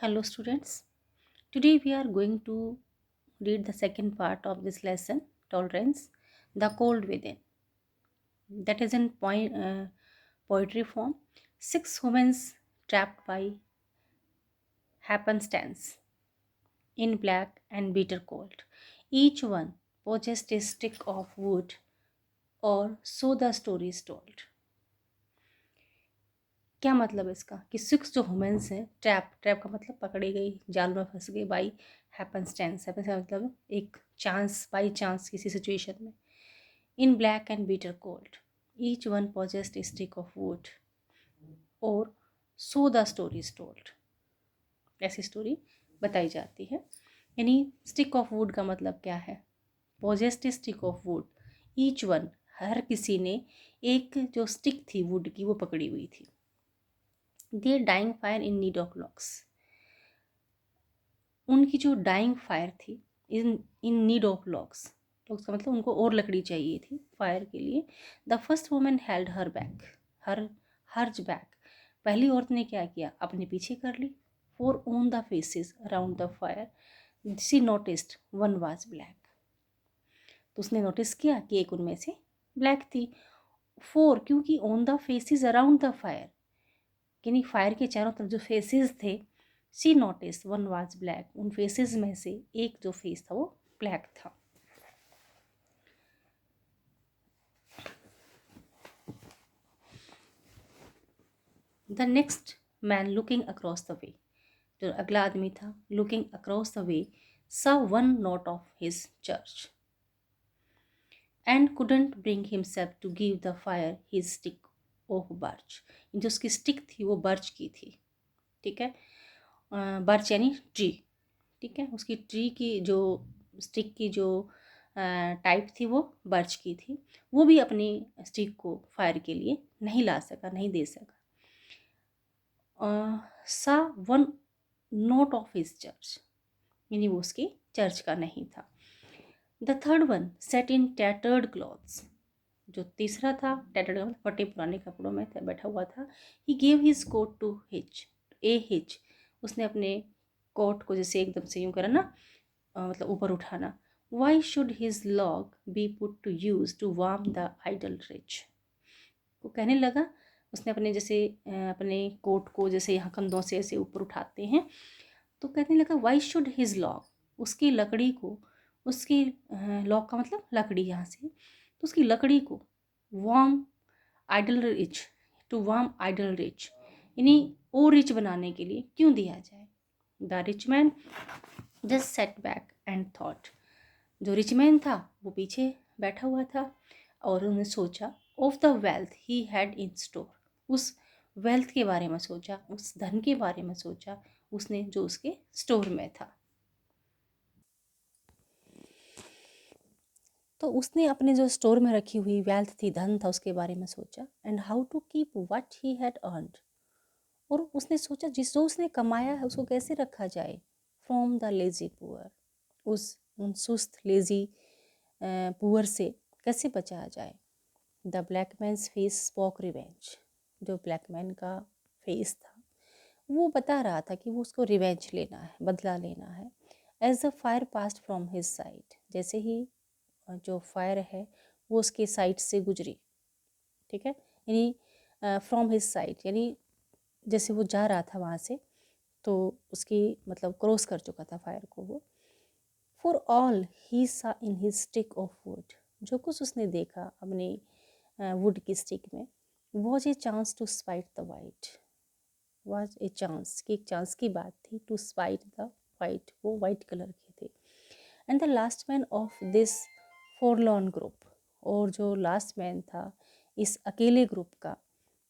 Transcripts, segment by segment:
Hello, students. Today we are going to read the second part of this lesson, Tolerance, the Cold Within. That is in poetry form. Six humans trapped by happenstance in black and bitter cold. Each one possessed a stick of wood, or so the story is told. क्या मतलब है इसका कि six जो women's हैं trap trap का मतलब पकड़ी गई जाल में फंस गई बाई हैपनस्टेंस हैपन्स का मतलब एक चांस बाई चांस किसी सिचुएशन में in black and bitter cold each one possessed stick of wood or so the story is told ऐसी स्टोरी बताई जाती है यानी स्टिक ऑफ वुड का मतलब क्या है possessed stick of wood each one हर किसी ने एक जो स्टिक थी वुड की वो पकड़ी हुई थी their dying fire in need of logs उनकी जो डाइंग फायर थी in in need of logs logs का मतलब उनको और लकड़ी चाहिए थी फायर के लिए the first woman held her back her hers back पहली औरत ने क्या किया अपने पीछे कर ली for on the faces around the fire she noticed one was black तो उसने नोटिस किया कि एक उनमें से ब्लैक थी फोर क्योंकि on the faces around the fire यानी फायर के चारों तरफ जो फेसेस थे she noticed one was black उन फेसेस में से एक जो फेस था वो ब्लैक था the next man looking across the way जो अगला आदमी था looking across the way saw one not of his church and couldn't bring himself to give the fire his stick of birch जो उसकी stick थी वो birch की थी ठीक है बर्च यानी ट्री ठीक है उसकी ट्री की जो स्टिक की जो टाइप थी वो बर्च की थी वो भी अपनी स्टिक को फायर के लिए नहीं ला सका नहीं दे सका सा one not of his church यानी वो उसकी चर्च का नहीं था the third one set in tattered clothes जो तीसरा था टैटर्ड फटे पुराने कपड़ों में बैठा हुआ था he gave his coat to hitch a hitch उसने अपने कोट को जैसे एकदम से यूँ करा ना मतलब ऊपर उठाना why should his log be put to use to warm the idle rich वो कहने लगा उसने अपने जैसे अपने कोट को जैसे यहाँ कंधों से ऐसे ऊपर उठाते हैं तो कहने लगा वाई शुड हिज लॉग उसकी लकड़ी को उसकी लॉग का मतलब लकड़ी यहाँ से तो उसकी लकड़ी को warm idle rich to warm idle rich यानी और रिच बनाने के लिए क्यों दिया जाए the rich man just sat back and thought जो रिच मैन था वो पीछे बैठा हुआ था और उन्होंने सोचा of the wealth he had in store उस वेल्थ के बारे में सोचा उस धन के बारे में सोचा उसने जो उसके स्टोर में था तो उसने अपने जो स्टोर में रखी हुई वेल्थ थी धन था उसके बारे में सोचा and how to keep what he had earned और उसने सोचा जिस जो उसने कमाया है उसको कैसे रखा जाए फ्रॉम द लेजी पुअर उस उन सुस्त लेजी पुअर से कैसे बचाया जाए the black man's face spoke revenge जो ब्लैक मैन का फेस था वो बता रहा था कि वो उसको रिवेंज लेना है बदला लेना है as the fire passed from his sight जैसे ही जो फायर है वो उसके साइड से गुजरी ठीक है यानी फ्रॉम हिज साइड यानी जैसे वो जा रहा था वहाँ से तो उसकी मतलब क्रॉस कर चुका था फायर को वो for all he saw in his stick of wood जो कुछ उसने देखा अपने वुड की स्टिक में was a chance to spite the white was a chance कि एक चांस की बात थी टू स्पाइट द वाइट वो वाइट कलर के थे and the last man of this forlorn group और जो लास्ट मैन था इस अकेले ग्रुप का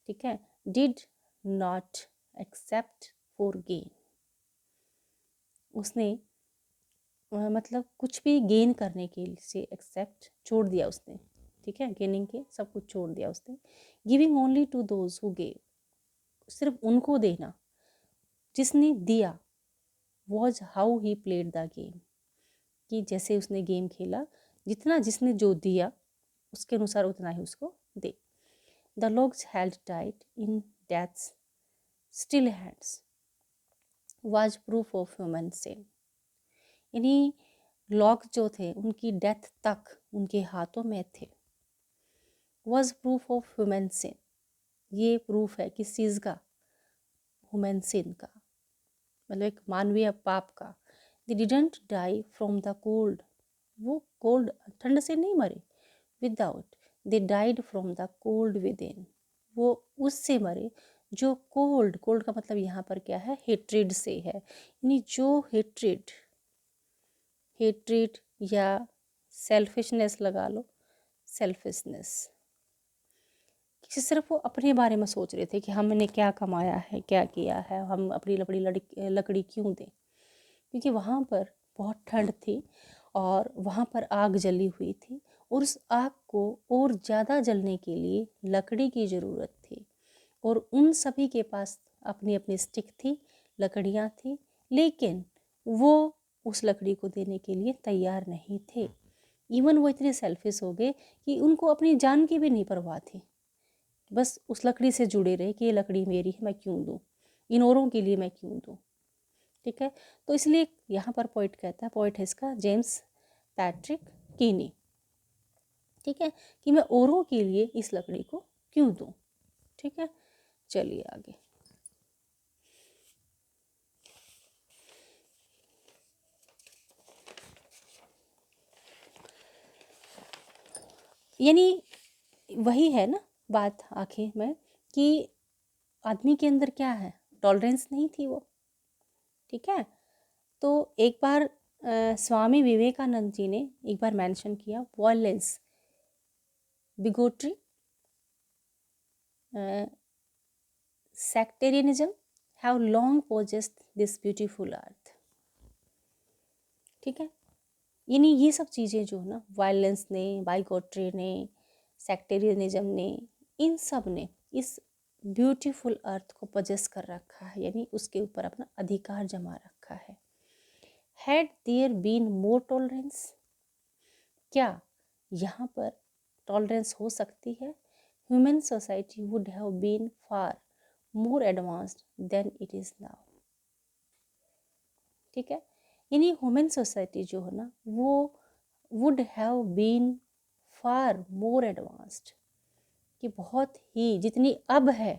ठीक है did not except for gain उसने मतलब कुछ भी गेन करने के से एक्सेप्ट छोड़ दिया उसने ठीक है गेनिंग के सब कुछ छोड़ दिया उसने giving only to those who gave सिर्फ उनको देना जिसने दिया was how he played the game कि जैसे उसने गेम खेला जितना जिसने जो दिया उसके अनुसार उतना ही उसको दे the logs held tight in death's still hands was proof of human sin. यानी लॉक जो थे उनकी डेथ तक उनके हाथों में थे. was proof of human sin. ये प्रूफ है किस चीज़ का? ह्यूमन सिन का, मतलब एक मानवीय पाप का. They didn't die from the cold. वो कोल्ड ठंड से नहीं मरे. Without, they died from the cold within. वो उससे मरे जो कोल्ड का मतलब यहाँ पर क्या है? हेट्रेड से है. यानी जो हेट्रेड या सेल्फिशनेस लगा लो, सेल्फिशनेस कि सिर्फ वो अपने बारे में सोच रहे थे कि हमने क्या कमाया है, क्या किया है, हम अपनी लकड़ी क्यों दें. क्योंकि वहाँ पर बहुत ठंड थी और वहाँ पर आग जली हुई थी और उस आग को और ज़्यादा जलने के लिए लकड़ी की ज़रूरत थी. और उन सभी के पास अपनी अपनी स्टिक थी, लकड़ियाँ थी, लेकिन वो उस लकड़ी को देने के लिए तैयार नहीं थे. इवन वो इतने सेल्फिश हो गए कि उनको अपनी जान की भी नहीं परवाह थी. बस उस लकड़ी से जुड़े रहे कि ये लकड़ी मेरी है, मैं क्यों दूँ, इन औरों के लिए मैं क्यों दूँ. ठीक है, तो इसलिए यहाँ पर पोइट कहता है, पोइट है इसका जेम्स पैट्रिक कीनी. ठीक है, कि मैं औरों के लिए इस लकड़ी को क्यों दूँ. ठीक है, चलिए आगे. यानी वही है ना बात आखिर में कि आदमी के अंदर क्या है? टॉलरेंस नहीं थी वो. ठीक है, तो एक बार स्वामी विवेकानंद जी ने एक बार मेंशन किया, violence, बिगोट्री, sectarianism have long possessed this beautiful earth. ठीक है, यानी ये सब चीज़ें जो ना वायलेंस ने, बाइगोट्री ने, सेक्टेरियनिज्म ने, इन सब ने इस ब्यूटीफुल अर्थ को पजेस कर रखा है, यानी उसके ऊपर अपना अधिकार जमा रखा है. Had there been more tolerance, क्या यहाँ पर टॉलरेंस हो सकती है? Human society would have been far more advanced than it is now. ठीक है, यानी ह्यूमन सोसाइटी जो है ना वो would have been far more advanced, कि बहुत ही जितनी अब है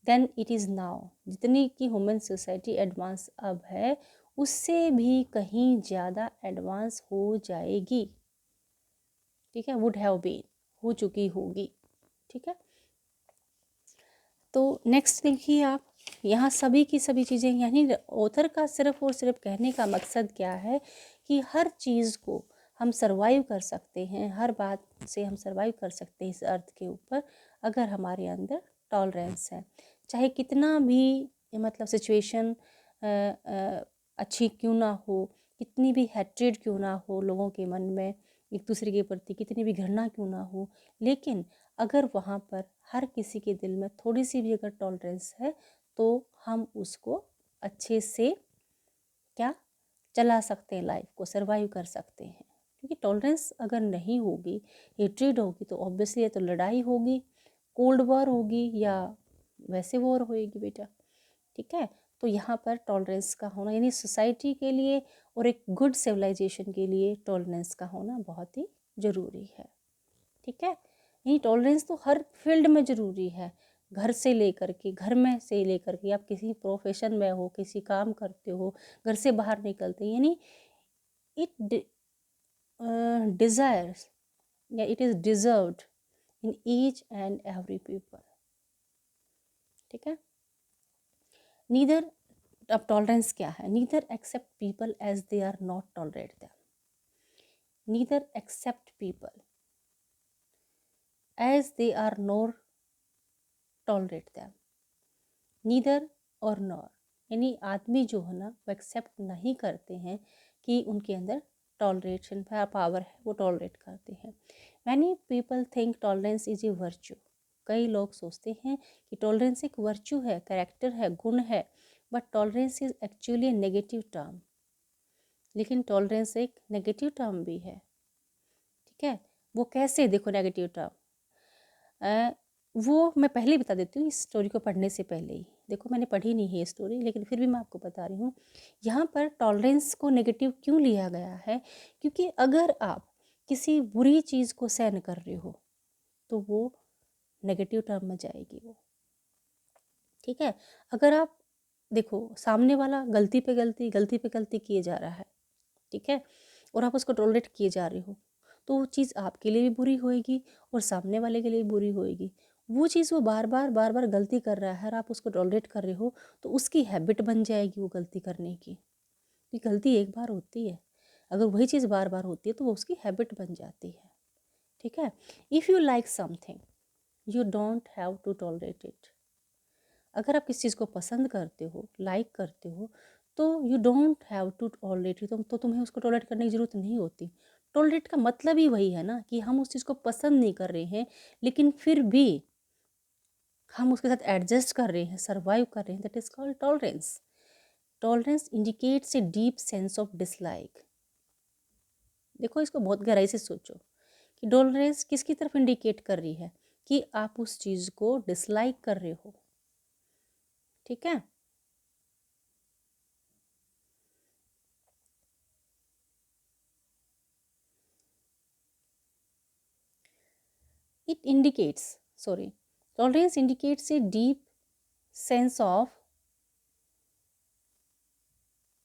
देन इट इज़ नाउ, जितनी कि ह्यूमन सोसाइटी एडवांस अब है उससे भी कहीं ज़्यादा एडवांस हो जाएगी. ठीक है, वुड हैव बीन हो चुकी होगी. ठीक है, तो नेक्स्ट देखिए आप, यहाँ सभी की सभी चीज़ें, यानी ऑथर का सिर्फ और सिर्फ कहने का मकसद क्या है कि हर चीज़ को हम सरवाइव कर सकते हैं, हर बात से हम सरवाइव कर सकते हैं इस अर्थ के ऊपर अगर हमारे अंदर टॉलरेंस है. चाहे कितना भी मतलब सिचुएशन अच्छी क्यों ना हो, कितनी भी हैट्रेड क्यों ना हो लोगों के मन में एक दूसरे के प्रति, कितनी भी घृणा क्यों ना हो, लेकिन अगर वहाँ पर हर किसी के दिल में थोड़ी सी भी अगर टॉलरेंस है तो हम उसको अच्छे से क्या चला सकते हैं, लाइफ को सरवाइव कर सकते हैं. क्योंकि टॉलरेंस अगर नहीं होगी, हेट्रेड होगी, तो ऑब्वियसली ये तो लड़ाई होगी, कोल्ड वॉर होगी या वैसे वॉर होएगी बेटा. ठीक है, तो यहाँ पर टॉलरेंस का होना, यानी सोसाइटी के लिए और एक गुड सिविलाइजेशन के लिए टॉलरेंस का होना बहुत ही ज़रूरी है. ठीक है, यही टॉलरेंस तो हर फील्ड में ज़रूरी है, घर से लेकर के, घर में से लेकर के, आप किसी प्रोफेशन में हो, किसी काम करते हो, घर से बाहर निकलते, यानी इट डिज़ायर्स या it is deserved in each and every people. ठीक है, नीदर, अब टॉलरेंस क्या है? Neither accept people as they are not tolerate them, neither accept people as they are not tolerate them. Neither और nor, यानी आदमी जो है ना वो एक्सेप्ट नहीं करते हैं कि उनके अंदर टॉलरेशन पावर है, वो टॉलरेट करते हैं. Many people think tolerance is a virtue, कई लोग सोचते हैं कि टॉलरेंस एक वर्च्यू है, कैरेक्टर है, गुण है, but tolerance is actually A negative term. लेकिन टॉलरेंस एक नेगेटिव टर्म भी है. ठीक है, वो कैसे? देखो नेगेटिव टर्म, वो मैं पहले ही बता देती हूँ इस स्टोरी को पढ़ने से पहले ही। देखो मैंने पढ़ी नहीं है ये स्टोरी, लेकिन फिर भी मैं आपको बता रही हूँ। यहाँ पर टॉलरेंस को नेगेटिव क्यों लिया गया है, क्योंकि अगर आप किसी बुरी चीज़ को सहन कर रहे हो तो वो नेगेटिव टर्म में जाएगी वो, ठीक है। अगर आप देखो सामने वाला गलती पे गलती किए जा रहा है, ठीक है, और आप उसको टॉलरेट किए जा रहे हो, तो वो चीज़ आपके लिए भी बुरी होएगी और सामने वाले के लिए भी बुरी होएगी। वो चीज़ वो बार बार गलती कर रहा है और आप उसको टॉलरेट कर रहे हो, तो उसकी हैबिट बन जाएगी वो गलती करने की। कि गलती एक बार होती है, अगर वही चीज़ बार बार होती है तो वो उसकी हैबिट बन जाती है, ठीक है। If you like something you don't have to tolerate it. अगर आप किसी चीज़ को पसंद करते हो, लाइक करते हो, तो you don't have to tolerate it, तो तुम्हें उसको टॉलरेट करने की ज़रूरत नहीं होती। टॉलरेट का मतलब ही वही है ना कि हम उस चीज़ को पसंद नहीं कर रहे हैं, लेकिन फिर भी हम उसके साथ एडजस्ट कर रहे हैं, सर्वाइव कर रहे हैं, that is called tolerance. Tolerance indicates a deep sense of dislike. देखो इसको बहुत गहराई से सोचो कि टॉलरेंस किसकी तरफ इंडिकेट कर रही है, कि आप उस चीज़ को डिसलाइक कर रहे हो, ठीक है। It indicates, sorry, tolerance indicates a deep sense of